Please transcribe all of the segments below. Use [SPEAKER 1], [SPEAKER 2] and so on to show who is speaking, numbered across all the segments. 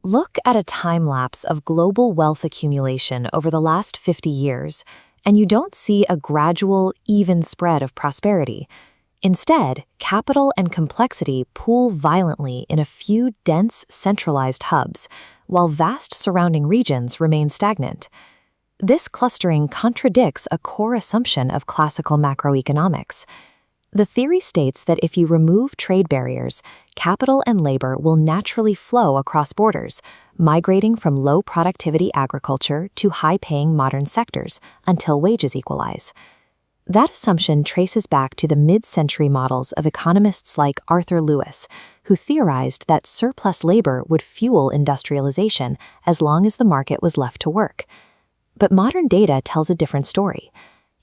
[SPEAKER 1] Look at a time lapse of global wealth accumulation over the last 50 years, and you don't see a gradual, even spread of prosperity. Instead, capital and complexity pool violently in a few dense, centralized hubs, while vast surrounding regions remain stagnant. This clustering contradicts a core assumption of classical macroeconomics. The theory states that if you remove trade barriers, capital and labor will naturally flow across borders, migrating from low-productivity agriculture to high-paying modern sectors until wages equalize. That assumption traces back to the mid-century models of economists like Arthur Lewis, who theorized that surplus labor would fuel industrialization as long as the market was left to work. But modern data tells a different story.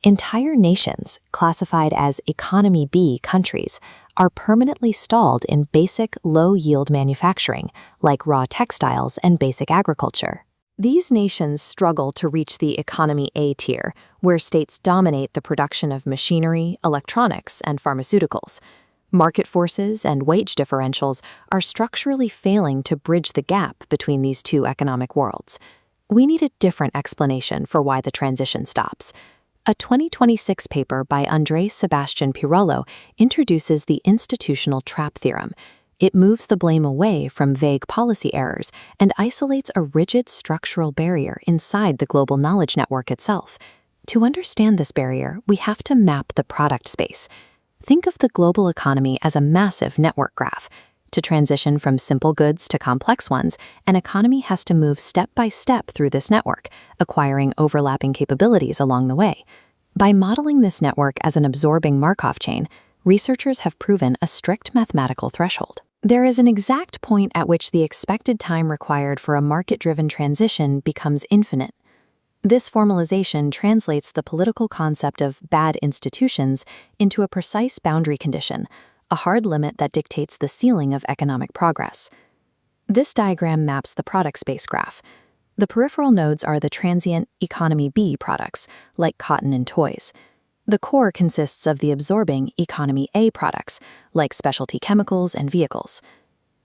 [SPEAKER 1] Entire nations, classified as Economy B countries, are permanently stalled in basic, low-yield manufacturing, like raw textiles and basic agriculture. These nations struggle to reach the Economy A tier, where states dominate the production of machinery, electronics, and pharmaceuticals. Market forces and wage differentials are structurally failing to bridge the gap between these two economic worlds. We need a different explanation for why the transition stops. A 2026 paper by SEBASTIan Pirolo introduces the institutional trap theorem. It moves the blame away from vague policy errors and isolates a rigid structural barrier inside the global knowledge network itself. To understand this barrier, we have to map the product space. Think of the global economy as a massive network graph. To transition from simple goods to complex ones, an economy has to move step by step through this network, acquiring overlapping capabilities along the way. By modeling this network as an absorbing Markov chain, researchers have proven a strict mathematical threshold. There is an exact point at which the expected time required for a market-driven transition becomes infinite. This formalization translates the political concept of bad institutions into a precise boundary condition, a hard limit that dictates the ceiling of economic progress. This diagram maps the product space graph. The peripheral nodes are the transient Economy B products, like cotton and toys. The core consists of the absorbing Economy A products, like specialty chemicals and vehicles.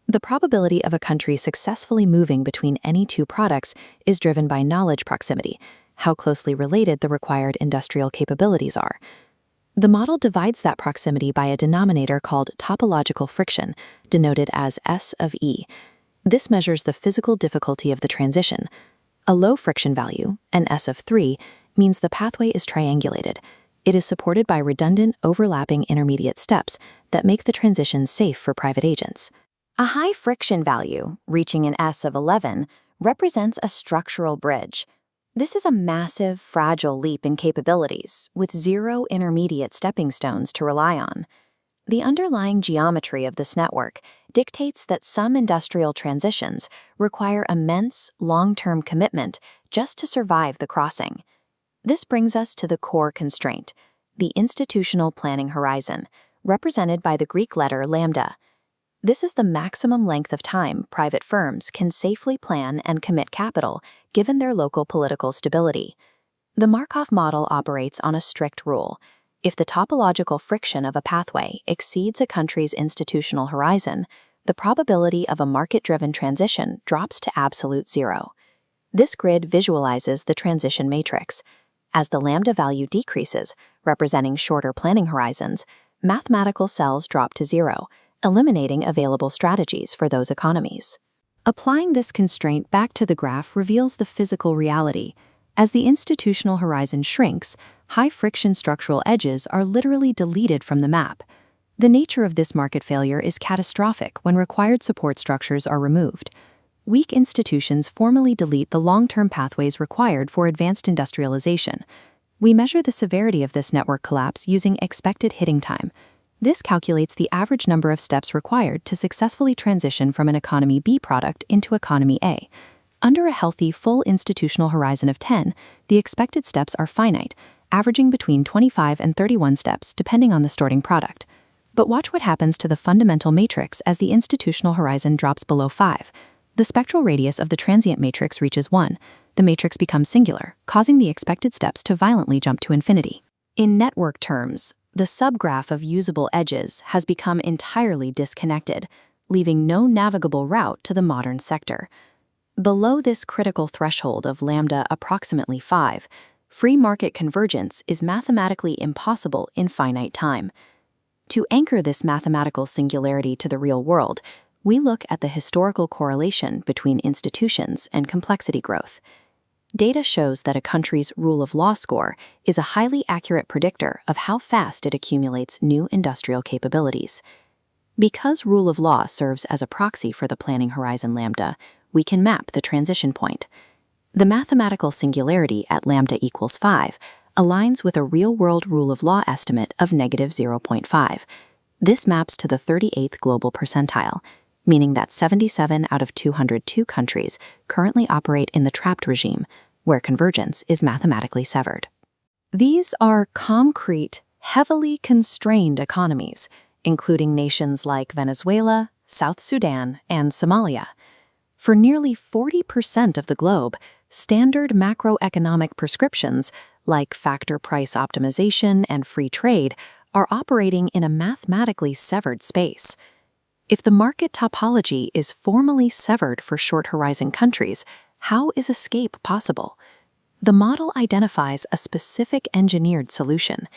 [SPEAKER 1] The probability of a country successfully moving between any two products is driven by knowledge proximity, how closely related the required industrial capabilities are. The model divides that proximity by a denominator called topological friction, denoted as S of E. This measures the physical difficulty of the transition. A low friction value, an S of 3, means the pathway is triangulated. It is supported by redundant, overlapping intermediate steps that make the transition safe for private agents. A high friction value, reaching an S of 11, represents a structural bridge. This is a massive, fragile leap in capabilities, with zero intermediate stepping stones to rely on. The underlying geometry of this network dictates that some industrial transitions require immense, long-term commitment just to survive the crossing. This brings us to the core constraint, the institutional planning horizon, represented by the Greek letter lambda. This is the maximum length of time private firms can safely plan and commit capital given their local political stability. The Markov model operates on a strict rule. If the topological friction of a pathway exceeds a country's institutional horizon, the probability of a market-driven transition drops to absolute zero. This grid visualizes the transition matrix. As the lambda value decreases, representing shorter planning horizons, mathematical cells drop to zero, eliminating available strategies for those economies. Applying this constraint back to the graph reveals the physical reality. As the institutional horizon shrinks, high-friction structural edges are literally deleted from the map. The nature of this market failure is catastrophic when required support structures are removed. Weak institutions formally delete the long-term pathways required for advanced industrialization. We measure the severity of this network collapse using expected hitting time. This calculates the average number of steps required to successfully transition from an Economy B product into Economy A. Under a healthy, full institutional horizon of 10, the expected steps are finite, averaging between 25 and 31 steps depending on the starting product. But watch what happens to the fundamental matrix as the institutional horizon drops below 5. The spectral radius of the transient matrix reaches 1. The matrix becomes singular, causing the expected steps to violently jump to infinity. In network terms, the subgraph of usable edges has become entirely disconnected, leaving no navigable route to the modern sector. Below this critical threshold of lambda approximately 5, free market convergence is mathematically impossible in finite time. To anchor this mathematical singularity to the real world, we look at the historical correlation between institutions and complexity growth. Data shows that a country's rule of law score is a highly accurate predictor of how fast it accumulates new industrial capabilities. Because rule of law serves as a proxy for the planning horizon lambda, we can map the transition point. The mathematical singularity at lambda equals 5 aligns with a real-world rule of law estimate of negative 0.5. This maps to the 38th global percentile, meaning that 77 out of 202 countries currently operate in the trapped regime, where convergence is mathematically severed. These are concrete, heavily constrained economies, including nations like Venezuela, South Sudan, and Somalia. For nearly 40% of the globe, standard macroeconomic prescriptions like factor price optimization and free trade are operating in a mathematically severed space. If the market topology is formally severed for short horizon countries, how is escape possible? The model identifies a specific engineered solution: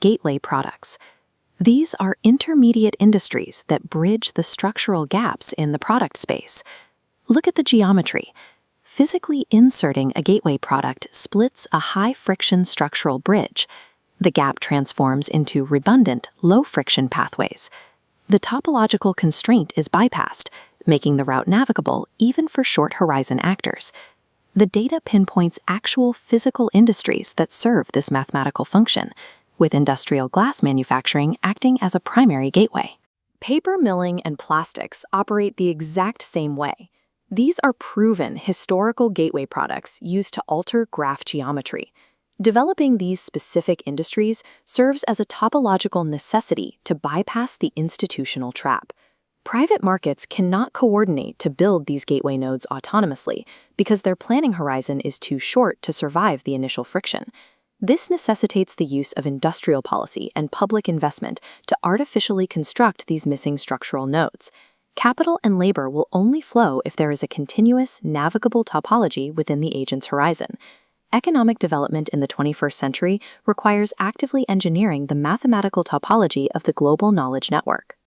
[SPEAKER 1] gateway products. These are intermediate industries that bridge the structural gaps in the product space. Look at the geometry. Physically inserting a gateway product splits a high-friction structural bridge. The gap transforms into redundant, low-friction pathways. The topological constraint is bypassed, making the route navigable even for short-horizon actors. The data pinpoints actual physical industries that serve this mathematical function, with industrial glass manufacturing acting as a primary gateway. Paper milling and plastics operate the exact same way. These are proven historical gateway products used to alter graph geometry. Developing these specific industries serves as a topological necessity to bypass the institutional trap. Private markets cannot coordinate to build these gateway nodes autonomously because their planning horizon is too short to survive the initial friction. This necessitates the use of industrial policy and public investment to artificially construct these missing structural nodes. Capital and labor will only flow if there is a continuous, navigable topology within the agent's horizon. Economic development in the 21st century requires actively engineering the mathematical topology of the global knowledge network.